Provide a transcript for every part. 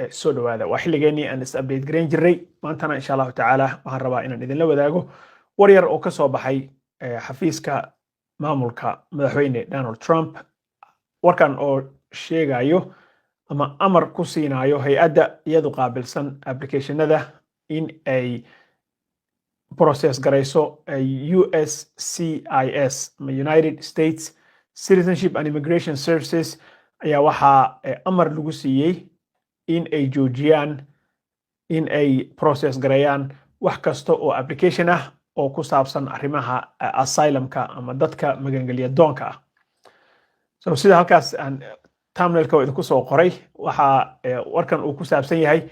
soo dhawaada waa xilligeennii aan is update gareyn jiray maantana insha allahu tacaala waxaan rabaa inaan idinla wadaago war yar oo ka soo baxay xafiiska maamulka madaxweyne Donald Trump warkan oo sheegayo ama amar ku siinayo hay-adda iyadu qaabilsan applicationada in ay process garayso USCIS United States Citizenship and Immigration Services ayaa waxaa amar lagu siiyey in ay joojiyaan in ay process garayaan wax kasta oo application ah oo ku saabsan arrimaha asylumka ama dadka magangelya doonka ah. So sida halkaas aan thumbnailka idinku soo qoray waxaa warkan uu ku saabsan yahay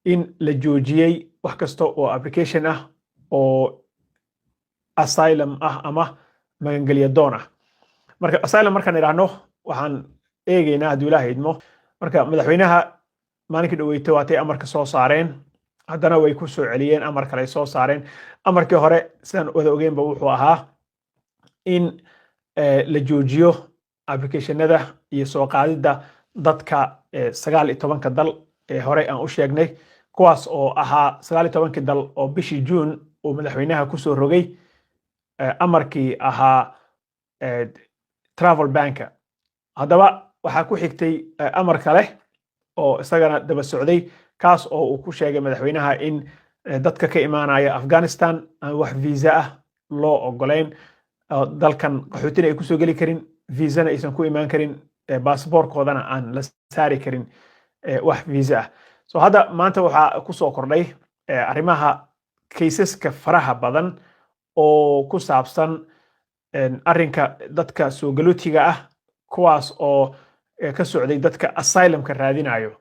in la joojiyey wax kasta oo application ah oo asylum ah ama magangelya doon ah. Marka asylum markaan idhaahno waxaan eegaynaa hadduu ilaahay idmo marka madaxweynaha maalinkii dhaweyto waatay amarka soo saareen haddana way ku soo celiyeen amar kale soo saareen amarkii hore sidaan wada ogeynba wuxuu ahaa in la joojiyo applicationada iyo soo qaadida dadka 19 dal ee hore aan u sheegnay kuwaas oo ahaa 19 dal oo bishii June uu madaxweynaha ku soo rogay amarkii ahaa travel banka. Haddaba waxaa ku xigtay amar kale oo isagana daba socday kaas oo uu ku sheegay madaxweynaha in dadka ka imaanaya Afghanistan aan wax visa ah loo ogoleyn dalkan qaxootina ay ku soo gali karin visa-na aysan ku imaan karin baasaboorkoodana aan la saari karin wax visa ah. So hadda maanta waxaa ku soo kordhay arrimaha kaysaska faraha badan oo ku saabsan arrinka dadka soo galootiga ah kuwaas oo ka socday dadka asylumka raadinayo.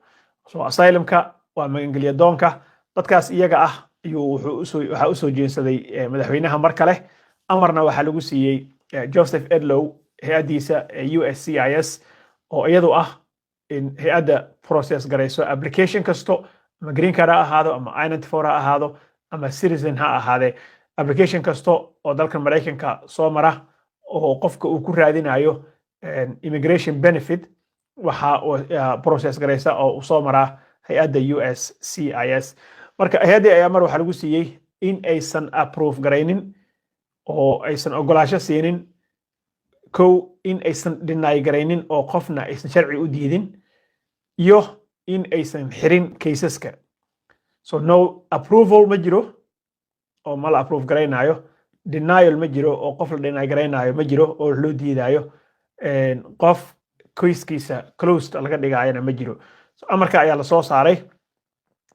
So asylumka waa magangelya doonka dadkaas iyaga ah ayuu waxa u soo jeensaday madaxweynaha mar kale amarna waxaa lagu siiyey Joseph Edlow hay-addiisa USCIS oo iyadu ah in hay-adda process garayso application kasto ama green card ha ahaado ama I-94 ha ahaado ama citizen ha ahaadee application kasto oo dalkan Mareykanka soo mara oo qofka uu ku raadinayo immigration benefit waxa process garaysa oo soo mara hay-adda USCIS. Marka hay-adda ayaa mar waxa lagu siiyey in aysan approve garaynin oo aysan ogolaansho siinin in aysan deny garaynin oo qofna aysan sharci u diidin iyo in aysan xirin kaysaska. So no approval ma jiro oo ma la approve garaynayo, denial ma jiro oo qof la deny garaynayo ma jiro oo loo diidayo qof kayskiisa closed laga dhigayana ma jiro. So amarka ayaa la soo saaray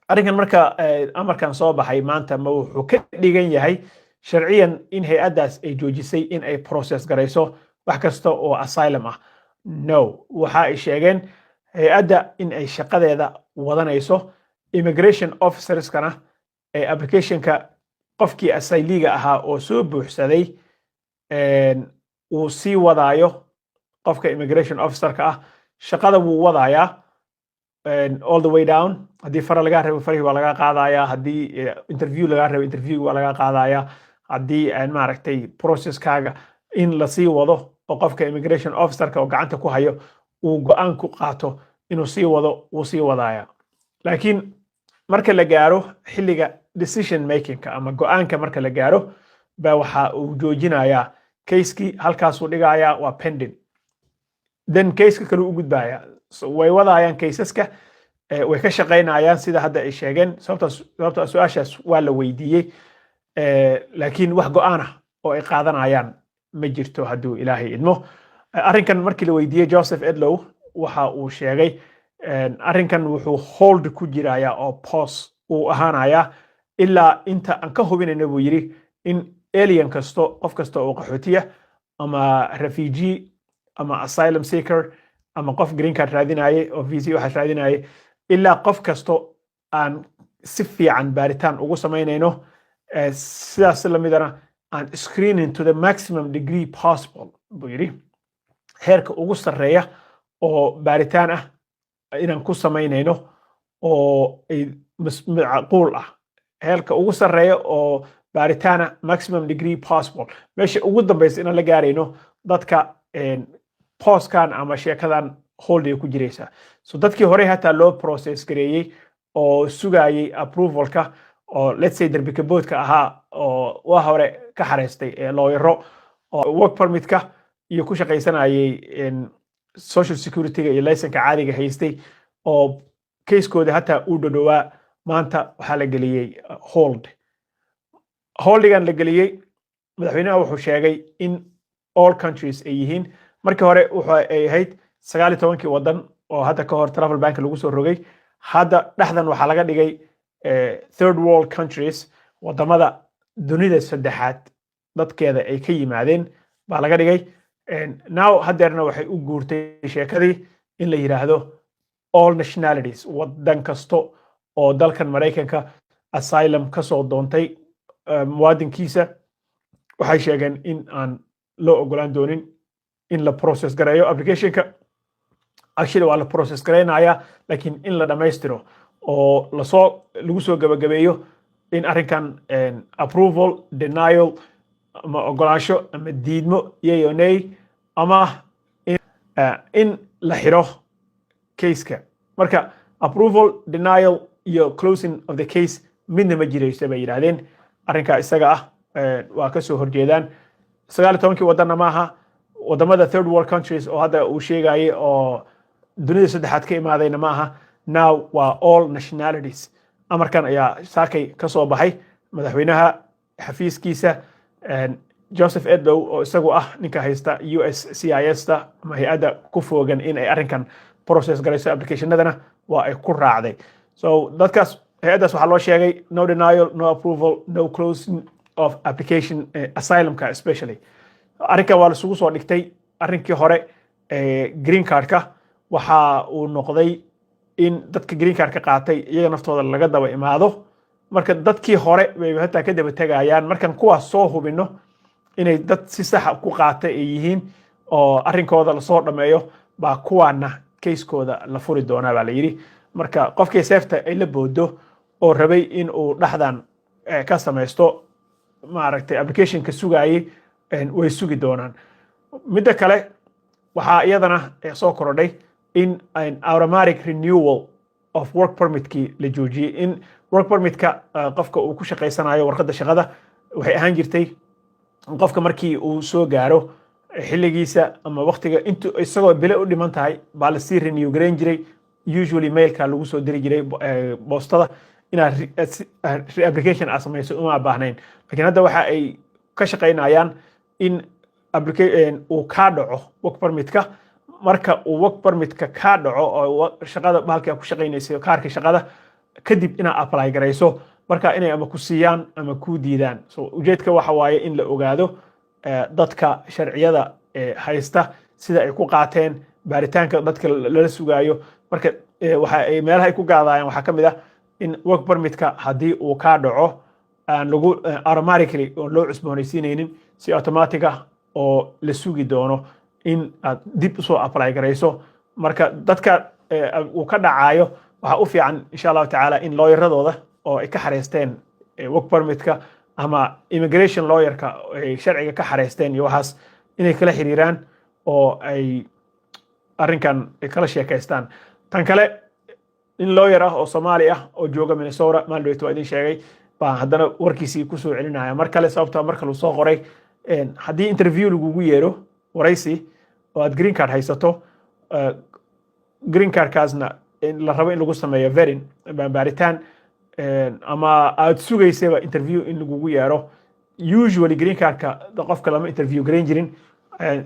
arrinkan marka amarkan soo baxay maanta ma wuxuu ka dhigan yahay sharciyan in hay-addaas ay joojisay in ay process garayso wax kasta oo asylum ah. No, waxa ay sheegeen hay-adda in ay shaqadeeda wadanayso immigration officerskana ee applicationka qofkii asyliga ahaa oo soo buuxsaday uu sii wadaayo qofka immigration officerka ah shaqada wuu wadayaa all the way down. Haddii fara laga rabo farihii waa laga qaadayaa, haddii interview laga rabo interview waa laga qaadayaa, haddii maaragtay processkaaga in la sii wado oo qofka immigration officerka oo gacanta ku hayo uu go'aan ku qaato inuu sii wado wuu sii wadayaa. Laakiin marka la gaaro xilliga decision makingka ama go'aanka marka la gaaro baa waxa uu joojinayaa kayskii halkaasuu dhigayaa waa pending then kayska kale u gudbayaa. So way wadayaan kaysaska way ka shaqaynayaan sida hadda ay sheegeen sababta su'aashaas waa la weydiiyey laakiin wax go'aan ah oo ay qaadanayaan ma jirto hadduu ilaahay idmo. Arrinkan markii la weydiiyey Joseph Edlow waxa uu sheegay arrinkan wuxuu hold ku jirayaa oo pause uu ahaanayaa ilaa inta aan ka hubinayna buu yiri in alien kasto qof kasta oo qaxootiya ama refugee ama asylum seeker ama qof green card raadinaaye oo visa waxa raadinaaye ilaa qof kasto aan si fiican baaritaan ugu samaynayno sidaas la midana and screening to the maximum degree possible buu yiri heerka ugu sarreeya oo baaritaan ah inaan ku samaynayno oo macquul ah heerka ugu sarreeya oo baaritaana maximum degree possible meesha ugu dambaysa inaan la gaarayno dadka postkan ama sheekadan holday ku jiraysa. so dadkii hore hataa loo process gareeyey oo sugayay approvalka oo let's say darbika boodka ahaa oo waa hore ka xareystay lawyero oo work permitka iyo ku shaqaysanayay social security iyo license caadiga haystay oo case-kooda hataa uu dhadhowaa maanta waxaa la geliyey holdigan la geliyey madaxweynaha wuxuu sheegay in all countries ay yihiin markii hore wuxuu ay ahayd 19 wadan oo hadda ka hor travel bank lagu soo rogay hadda dhexdan waxaa laga dhigay third world countries wadamada dunida saddexaad dadkeeda ay ka yimaadeen baa laga dhigay now hadeerna waxay u guurtay sheekadii in la yiraahdo all nationalities wadan kasto oo dalkan Mareykanka asylum ka soo doontay muwaadinkiisa waxay sheegeen in aan loo ogolaan doonin in la process gareeyo applicationka actually waa la process gareynaya laakiin in la dhamaystiro oo lagu soo gabagabeeyo in arrinkan approval denial ama ogolaansho ama diidmo yay or nay ama in la xiro case-ka marka approval denial iyo closing of the case midna ma jirayso bay yiraahdeen arrinka isaga ah waa ka soo horjeedaan 19 wadanna maaha wadamada third world countries oo hadda uu sheegayay oo dunida saddexaad ka imaadayna maaha now waa all nationalities amarkan ayaa saakay ka soo baxay madaxweynaha xafiiskiisa Joseph Edow oo isagu ah ninka haysta USCIS-ta ama hay'adda ku fogan in ay arrinkan process garayso applicationadana waa ay ku raacday so dadkaas hay'addaas waxaa loo sheegay no denial no approval no closing of application asylumka especially arrinka waa isugu soo dhigtay arrinkii hore green cardka waxa uu noqday in dadka green card ka qaatay iyaga naftooda laga daba imaado marka dadkii hore way hataa ka daba tagayaan markan kuwaas soo hubino inay dad si sax ah ku qaatay ay yihiin oo arrinkooda la soo dhameeyo baa kuwaana case-kooda la furi doonaa baa la yiri marka qofkii safeta ay la boodo oo rabay in uu dhaxdan ka samaysto maaragtay application ka sugayay way sugi doonaan midda kale waxaa iyadana soo korodhay in an automatic renewal of work permit-kii la joojiyey in work permit-ka qofka uu ku shaqaysanayo warqadda shaqada waxay ahaan jirtay qofka markii uu soo gaaro xilligiisa ama waqtiga intuu isagoo bile u dhiman tahay baa la sii renew gareyn jiray usually mailka lagu soo diri jiray boostada inaad application aad samayso uma baahnayn laakiin hadda waxa ay ka shaqaynayaan in uu kaa dhaco work permit-ka marka uu work permit-ka kaa dhaco oo shaqada bahalka ku shaqaynayso kaarka shaqada kadib inaad apply garayso marka inay ama ku siiyaan ama ku diidaan so ujeedka waxa waaye in la ogaado dadka sharciyada haysta sida ay ku qaateen baaritaanka dadka lala sugaayo marka waxa ay meelaha ay ku gaadayaan waxaa ka mid ah in work permit-ka haddii uu kaa dhaco aan lagu automatically oo loo cusboonaysiinaynin si automatic ah oo la sugi doono in aad dib usoo apply garayso marka dadka uu ka dhacayo waxaa u fiican insha allahu tacaala in lawyeradooda oo ay ka xareysteen work permit-ka ama immigration lawyerka ay sharciga ka xareysteen iyo waxaas inay kala xiriiraan oo ay arrinkan kala sheekaystaan tan kale in lawyer ah oo Soomaali ah oo jooga Minnesota maalmeed waa idin sheegay baan haddana warkiisii ku soo celinaya mar kale sababta marka uu soo qoray haddii interview lagugu yeero waraysi oo aad green card haysato green card kaasna la rabo in lagu sameeyo verin baaritaan ama aad sugaysaba interview in lagugu yeero usually green cardka qofka lama interview gareyn jirin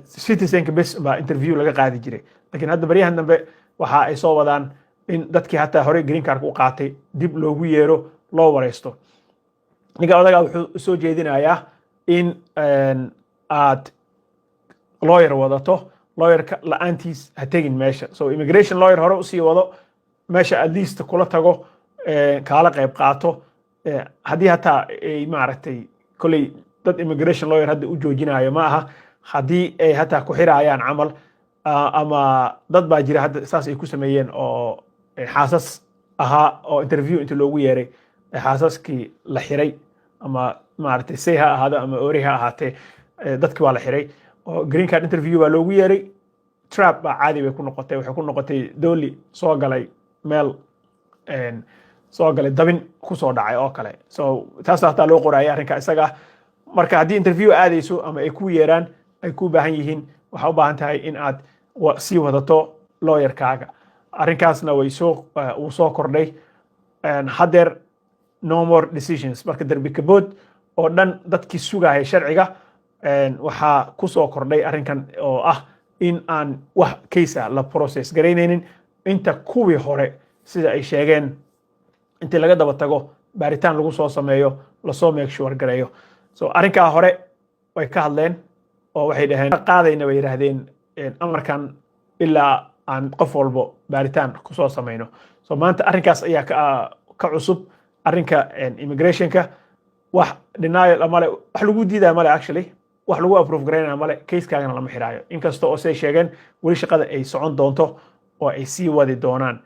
citizenka bes baa interview laga qaadi jiray laakiin hadda baryahan dambe waxa ay soo wadaan in dadkii hataa hore green cardka u qaatay dib loogu yeero loo wareysto ninka odaga wuxuu soo jeedinayaa in aad lawyer wadato lawyerka la'aantiis ha tegin meesha so immigration lawyer hore usii wado meesha at least kula tago kaala qayb qaato haddii hataa ay maaragtay kolley dad immigration lawyer hadda u joojinayo ma aha haddii ay hataa ku xirayaan camal ama dad baa jira hadda saas ay ku sameeyeen oo xaasas ahaa oo interview inta loogu yeeray xaasaskii la xiray ama maaragtay say ha ahaado ama ori ha ahaatee dadkii waa la xiray oo green card interview baa loogu yeeray trap baa caadi bay ku noqotay, waxay ku noqotay dooli soo galay meel soo galay dabin kusoo dhacay oo kale. So taas hataa loo qorayay arrinka isaga. Marka haddii interview aadayso ama ay ku yeeraan ay ku baahan yihiin, waxaa u baahan tahay in aad sii wadato lawyerkaaga. Arrinkaasna uu soo kordhay. Haddeer no more decisions, marka derbi kabood oo dhan dadkii sugaya sharciga waxaa ku soo kordhay arrinkan oo ah in aan wax case la process garaynaynin inta kuwii hore sida ay sheegeen intii laga daba tago baaritaan lagu soo sameeyo lasoo make sure gareeyo. So arrinkaa hore way ka hadleen oo waxay dhaheen qaadayna way yiraahdeen amarkan ilaa aan qof walbo baaritaan ku soo sameeyno. So maanta arrinkaas ayaa ka cusub arrinka immigrationka. wax denial amale wax lagu diidaa male, actually wax lagu approve gareynaa male, case-kaagana lama xiraayo. Inkasta oo say sheegeen weli shaqada ay socon doonto oo ay sii wadi doonaan.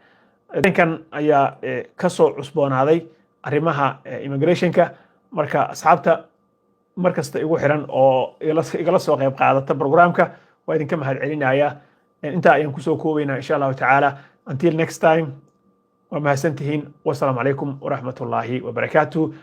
Arrinkan ayaa ka soo cusboonaaday arrimaha immigrationka. Marka asxaabta markasta igu xiran oo igala soo qayb qaadata programka waa idinka mahadcelinaya. intaa ayaan kusoo koobaynaa insha allahu tacaala. Until next time, waa mahadsantihiin. Wassalaamu calaykum waraxmatullaahi wabarakaatuh.